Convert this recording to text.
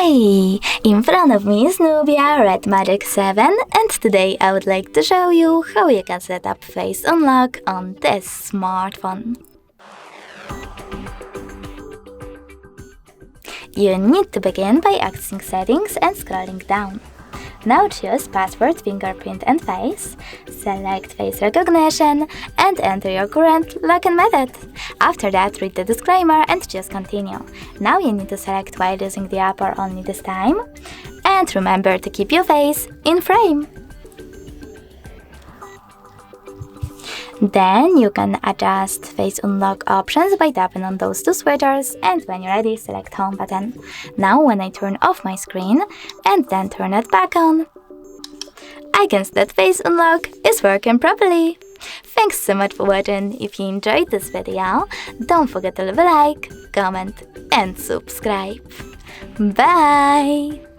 Hi! In front of me is Nubia Red Magic 7, and today I would like to show you how you can set up face unlock on this smartphone. You need to begin by accessing settings and scrolling down. Now choose password, fingerprint and face, select face recognition and enter your current login method. After that, read the disclaimer and choose continue. Now you need to select while using the app or only this time. And remember to keep your face in frame. Then you can adjust face unlock options by tapping on those two switchers, and when you're ready, select home button. Now when I turn off my screen and then turn it back on, I can see that face unlock is working properly. Thanks so much for watching. If you enjoyed this video, don't forget to leave a like, comment and subscribe. Bye!